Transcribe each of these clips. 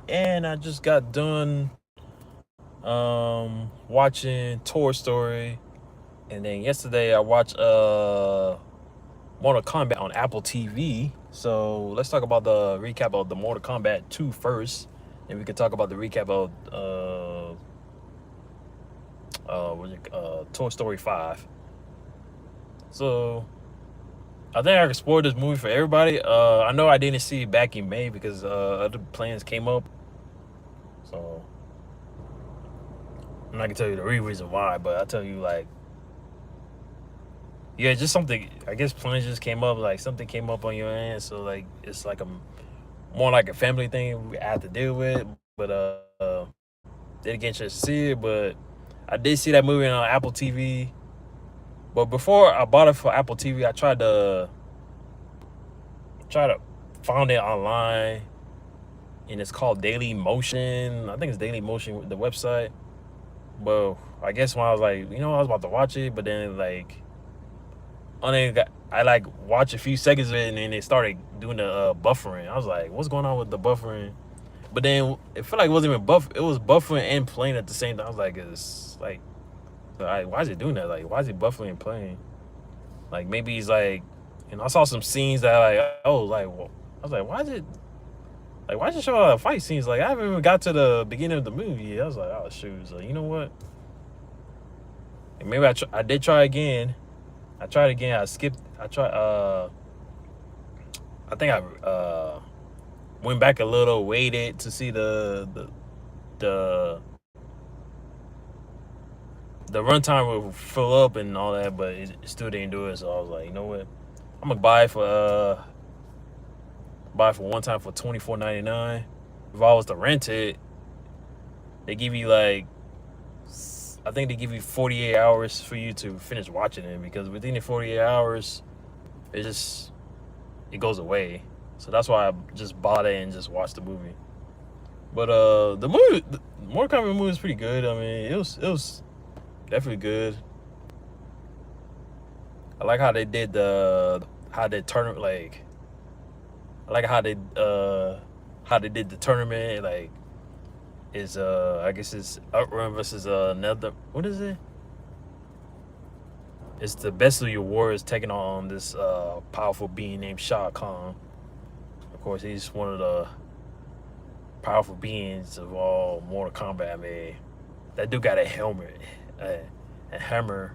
and I just got done watching Toy Story, and then yesterday I watched Mortal Kombat on Apple TV. So let's talk about the recap of the Mortal Kombat 2 first, and we can talk about the recap of Toy Story 5. So I think I can spoil this movie for everybody. I know I didn't see it back in May because other plans came up. So I'm not gonna tell you the real reason why, but I'll tell you like, yeah, just something. I guess plans just came up. Like something came up on your end, so like it's like a more like a family thing we have to deal with. But didn't get a chance to see it. But I did see that movie on Apple TV. But before I bought it for Apple TV, I tried to find it online, and it's called Daily Motion. I think it's Daily Motion, the website. But I guess when I was like, I was about to watch it, but then like, I like watched a few seconds of it, and then they started doing the buffering. I was like, what's going on with the buffering? But then it felt like it wasn't even buff. It was buffering and playing at the same time. I was like, it's like, why is it doing that? Like, why is it buffering and playing? Like maybe he's like, I saw some scenes that like, oh, like, well, I was like, why is it show all the fight scenes? Like, I haven't even got to the beginning of the movie yet. I was like, oh shoot. So you know what? And maybe I did try again. I tried again. I skipped. I tried. I think I went back a little, waited to see the the runtime will fill up and all that, but it still didn't do it. So I was like, you know what? I'm gonna buy it for one time for $24.99. If I was to rent it, they give you like, I think they give you 48 hours for you to finish watching it, because within the 48 hours, it goes away. So that's why I just bought it and just watched the movie. But the Mortal Kombat movie is pretty good. I mean, it was definitely good. I like how they did how they tournament, like I like how they did the tournament. Like, is I guess it's Outrun versus another, what is it? It's the best of your warriors taking on this powerful being named Shao Kahn. Of course, he's one of the powerful beings of all Mortal Kombat. I mean, that dude got a helmet, a hammer,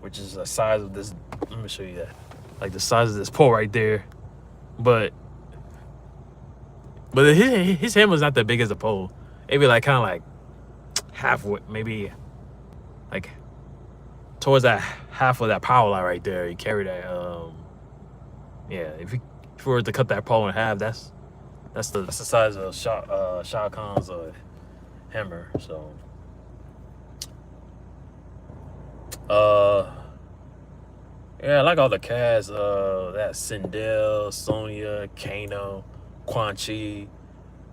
which is the size of this. Let me show you that. Like the size of this pole right there. But his hammer's not that big as a pole. Maybe like kind of like halfway, maybe like towards that half of that power line right there. You carry that. Yeah. If you were to cut that pole in half, that's the size of Shao Kahn's hammer. So, yeah, I like all the cast. That's Sindel, Sonya, Kano, Quan Chi.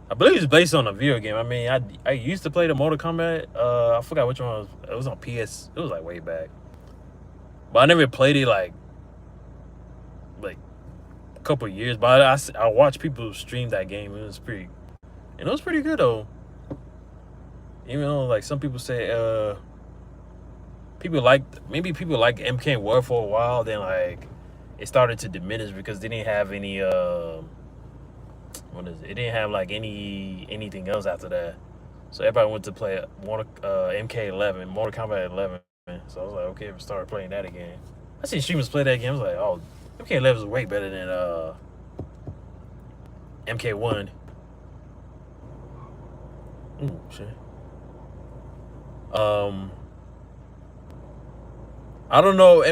I believe it's based on a video game. I mean, I used to play the Mortal Kombat. I forgot which one it was on PS. It was like way back, but I never played it like a couple of years. But I watched people stream that game. It was pretty good though. Even though like some people say people like MK War for a while, then like it started to diminish because they didn't have any what is it? It didn't have like anything else after that. So everybody went to play MK11, Mortal Kombat 11. So I was like, okay, we started playing that again. I seen streamers play that game. I was like, oh, MK11 is way better than MK1. Ooh, shit. I don't know. The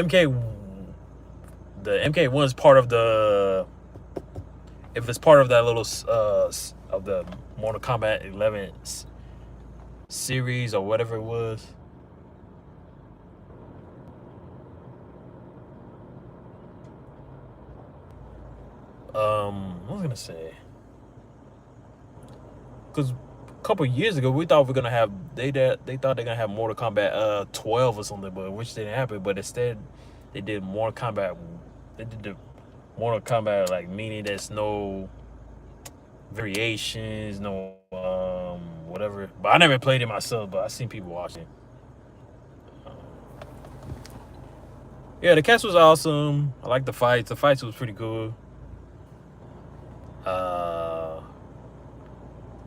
MK1 is part of the. If it's part of that little of the Mortal Kombat 11 series or whatever it was. What was I gonna say? Because a couple years ago we thought they thought they're gonna have Mortal Kombat 12 or something, but which didn't happen. But instead, they did Mortal Kombat. They did the Mortal Kombat, like, meaning there's no variations, no whatever. But I never played it myself, but I seen people watching. Um, yeah, the cast was awesome. I like the fights. The fights was pretty cool. Uh,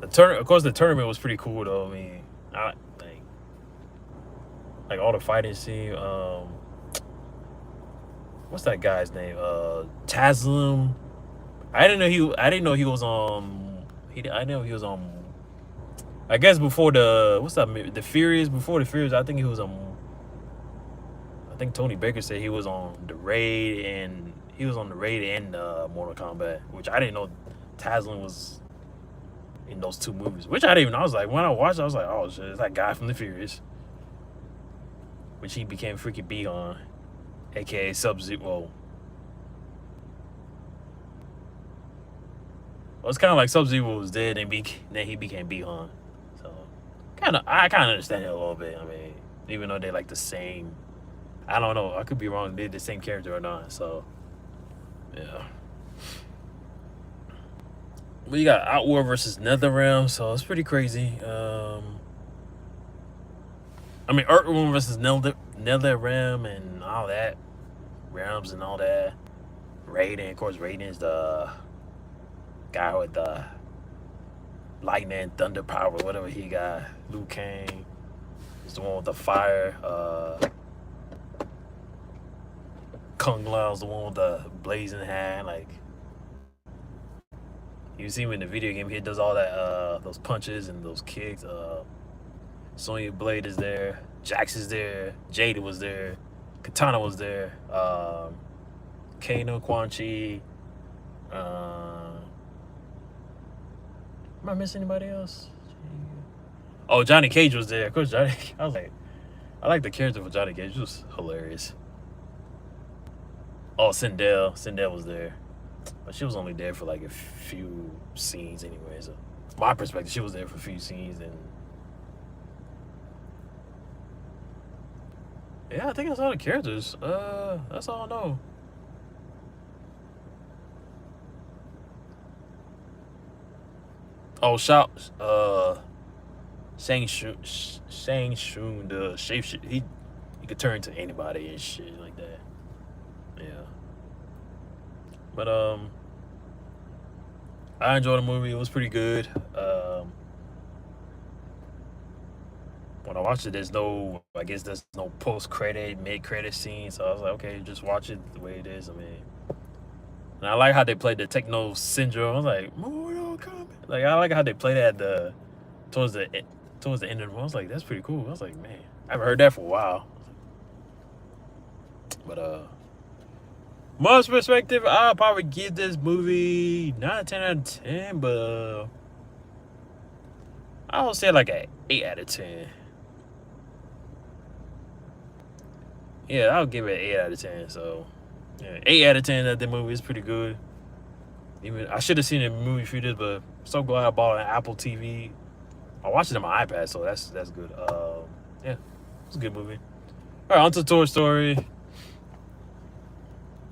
of course, the tournament was pretty cool though. I mean, I like all the fighting scene. What's that guy's name? Taslim. I didn't know he was on. I didn't know he was on. I guess before the what's that? The Furious. Before the Furious, I think he was on. I think Tony Baker said he was on the Raid and Mortal Kombat, which I didn't know Taslim was in those two movies. Which I didn't even know. I was like, when I watched it, I was like, oh shit, it's that guy from the Furious. Which he became freaking Bihan, aka Sub-Zero. Well, it's kind of like Sub-Zero was dead and then he became Bihan. So, I kind of understand it a little bit. I mean, even though they're like the same. I don't know. I could be wrong. They're the same character or not. So, yeah. But you got Outworld versus NetherRealm, so it's pretty crazy. I mean, Earthrealm versus NetherRealm and all that. Realms and all that. Raiden, of course, Raiden is the guy with the lightning, thunder power, whatever he got. Liu Kang is the one with the fire. Kung Lao's the one with the blazing hand. Like, you see him in the video game, he does all that, those punches and those kicks. Sonya Blade is there. Jax is there. Jada was there. Katana was there. Kano, Quan Chi. Am I missing anybody else? Oh, Johnny Cage was there. Of course, Johnny. I was like, I like the character for Johnny Cage. It was hilarious. Oh, Sindel. Sindel was there. But she was only there for like a few scenes anyway. So, my perspective, she was there for a few scenes. And yeah, I think that's all the characters. That's all I know. Oh, Shang Shun, the shapeshifter, he could turn to anybody and shit like that. Yeah. But I enjoyed the movie. It was pretty good. When I watched it, there's no post credit, mid credit scene. So I was like, okay, just watch it the way it is. I mean, and I like how they played the techno syndrome. I was like, Mortal Kombat. Like, I like how they played that towards the end of the movie. I was like, that's pretty cool. I was like, man, I haven't heard that for a while. But most perspective, I'll probably give this movie not a 10 out of 10, but I would say like an 8 out of 10. Yeah, I'll give it an 8 out of 10. So, yeah, 8 out of 10 that the movie is pretty good. Even I should have seen it in movie theaters, but I'm so glad I bought an Apple TV. I watched it on my iPad, so that's good. Yeah, it's a good movie. All right, on to Toy Story.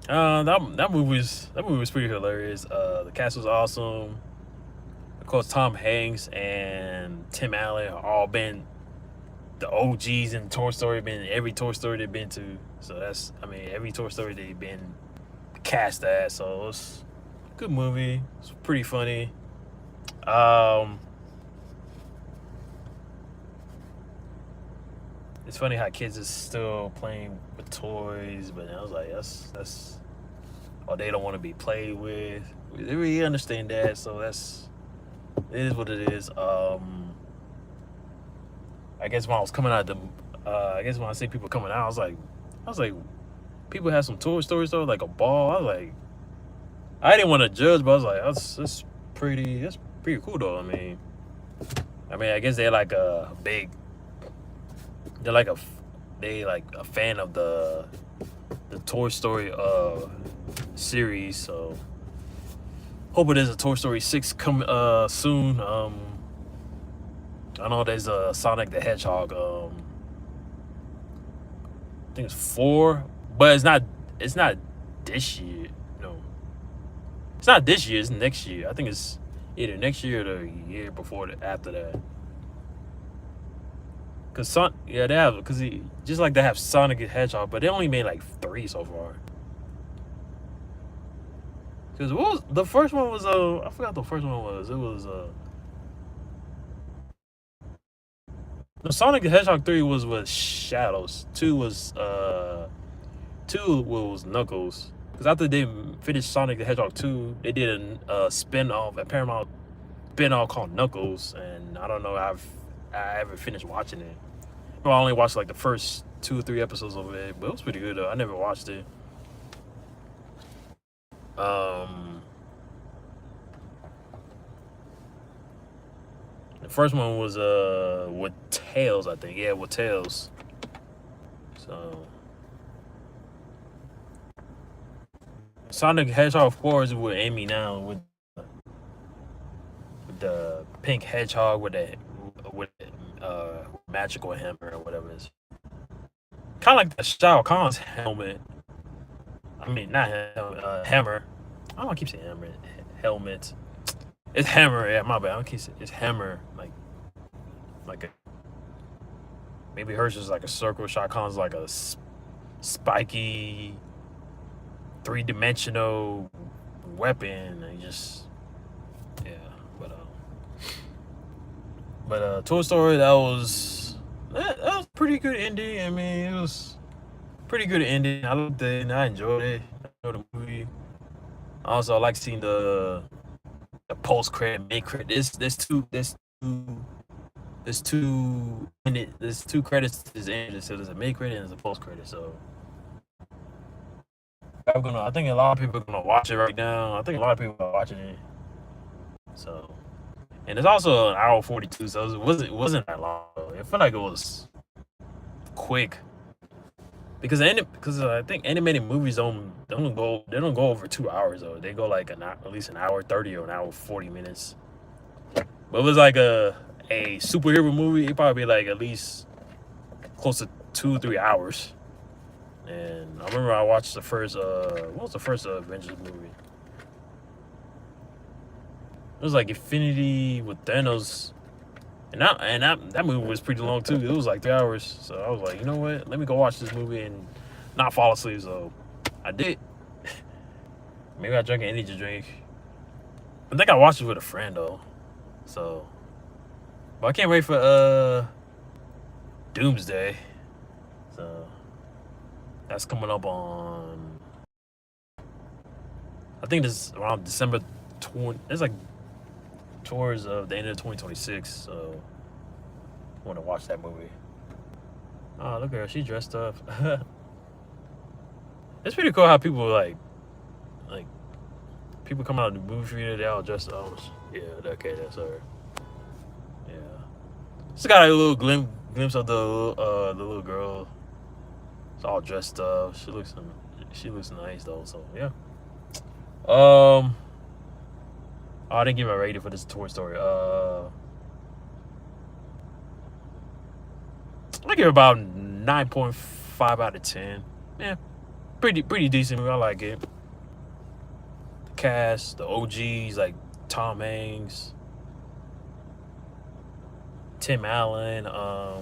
That movie was pretty hilarious. The cast was awesome. Of course, Tom Hanks and Tim Allen have all been the OGs in Toy Story. Been every Toy Story they've been to. So every Toy Story they've been cast at. So it's a good movie. It's pretty funny. It's funny how kids are still playing with toys, but I was like, that's or they don't want to be played with. They really understand that, so it is what it is. I guess when I was coming out I guess when I see people coming out, I was like, people have some Toy Story stuff, like a ball. I was like, I didn't want to judge, but I was like, that's pretty cool though. I mean, I guess they're like a fan of the Toy Story series. So hope it is a Toy Story 6 come soon. I know there's a Sonic the Hedgehog. I think it's 4, but it's not this year. No, it's not this year. It's next year. I think it's either next year or the year before after that. Cause they have just like they have Sonic the Hedgehog, but they only made like 3 so far. Cause what was the first one was I forgot the first one was. It was no, Sonic the Hedgehog 3 was with Shadows. 2 was Knuckles. Cause after they finished Sonic the Hedgehog 2, they did a spin-off, a Paramount spin-off called Knuckles, and I don't know if I ever finished watching it. Well, I only watched like the first 2 or 3 episodes of it, but it was pretty good though. I never watched it. The first one was with Tails, I think. Yeah, with Tails. So Sonic Hedgehog 4 is with Amy now, with the pink hedgehog with magical hammer or whatever it is. Kind of like the Shao Kahn's helmet. I mean, not hammer. I don't know, I keep saying hammer. Helmet. It's hammer. Yeah, my bad. I keep saying it's hammer. Like a, maybe hers is like a circle. Shao Kahn's like a spiky, 3-dimensional weapon. And just yeah, but Toy Story, that was pretty good ending. I mean, it was pretty good ending. I loved it and I enjoyed it. I enjoyed the movie. Also, I like seeing the post credit, mid credit. There's two credits to this end. So there's a mid credit and there's a post credit. So I think a lot of people are gonna watch it right now. I think a lot of people are watching it. So, and it's also an hour 42, so it wasn't that long. It felt like it was quick because I think animated movies don't go over 2 hours though. They go like at least an hour 30 or an hour 40 minutes. But it was like a superhero movie. It'd probably be like at least close to 2-3 hours. And I remember I watched the first what was the first Avengers movie? It was like Infinity with Thanos, and that movie was pretty long too. It was like 3 hours. So I was like, you know what? Let me go watch this movie and not fall asleep. So I did. Maybe I drank an energy drink. I think I watched it with a friend though. So, but I can't wait for Doomsday. So that's coming up on. I think this is around December 20. It's like towards the end of 2026. So I want to watch that movie. Oh, look at her. She dressed up. It's pretty cool how people like people come out of the movie theater. They all dressed up. Yeah, okay, that's her. Yeah, just got a little glimpse of the little girl. It's all dressed up. She looks nice though. So yeah. I didn't give a rating for this Toy Story. I give it about 9.5 out of 10. Yeah, pretty decent movie. I like it. The cast, the OGs like Tom Hanks, Tim Allen. I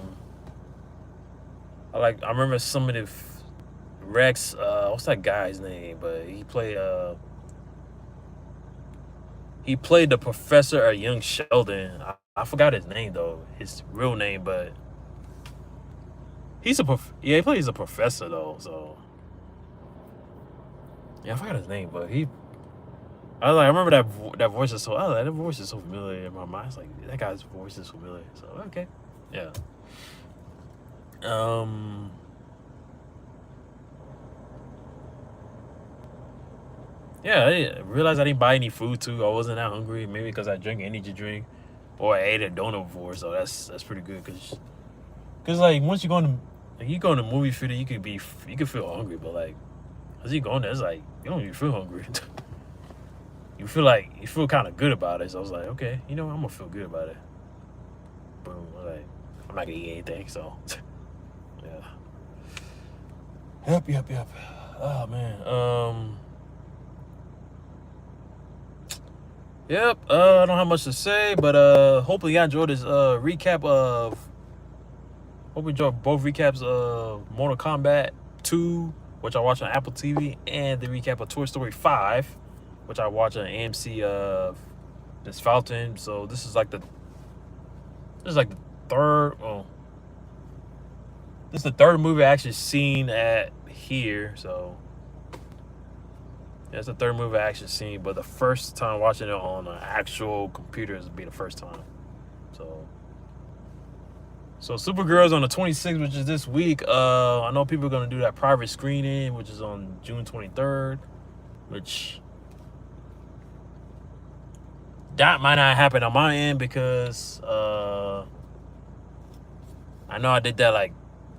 remember some of the Rex. What's that guy's name? But he played the professor at Young Sheldon. I forgot his name though, his real name, but he plays a professor though. So yeah, I forgot his name, but I remember that voice is so. That voice is so familiar in my mind. It's like that guy's voice is familiar. So okay, yeah. Yeah, I realized I didn't buy any food too. I wasn't that hungry. Maybe because I drank energy drink, or I ate a donut before. So that's pretty good. Cause like once you go in the movie theater, you could feel hungry, but like as you go in there, it's like you don't even feel hungry. you feel kind of good about it. So I was like, okay, I'm gonna feel good about it. Boom. Like I'm not gonna eat anything. So yeah. Yep. Oh man. Yep. I don't have much to say, but hopefully y'all enjoyed this recap of. Hope you enjoyed both recaps of Mortal Kombat 2, which I watched on Apple TV, and the recap of Toy Story 5, which I watched on AMC of this Fountain. So this is like the third. Oh, this is the third movie I actually seen at here. So yeah, it's the third movie I actually seen, but the first time watching it on an actual computer is be the first time. So Supergirl's on the 26th, which is this week. I know people are gonna do that private screening, which is on June 23rd, which that might not happen on my end because I know I did that like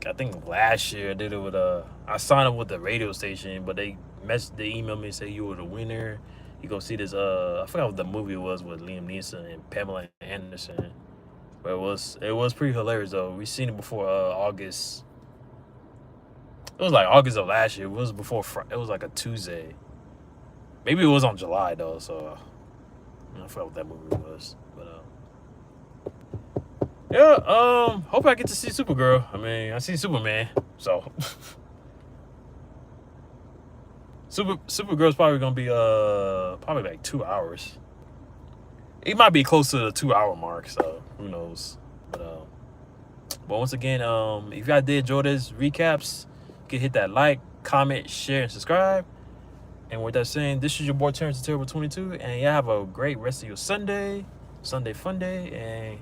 I think last year. I did it with I signed up with the radio station, but they emailed me and say you were the winner. You go see this I forgot what the movie was with Liam Neeson and Pamela Anderson. But it was pretty hilarious though. We seen it before August. It was like August of last year. It was before it was like a Tuesday. Maybe it was on July though. So I forgot what that movie was. But yeah. Hope I get to see Supergirl. I mean, I see Superman. So Supergirl's probably gonna be probably like 2 hours. It might be close to the 2 hour mark, so who knows. But once again, if you guys did enjoy this recaps, you can hit that like, comment, share, and subscribe. And with that saying, this is your boy Terrence the Terrible 22, and y'all have a great rest of your Sunday fun day, and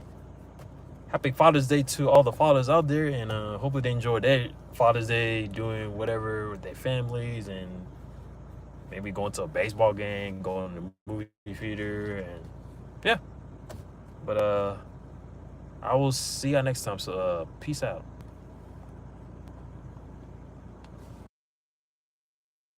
happy Father's Day to all the fathers out there, and hopefully they enjoy their Father's Day doing whatever with their families, and maybe going to a baseball game, going to the movie theater, and yeah. But I will see y'all next time. So peace out.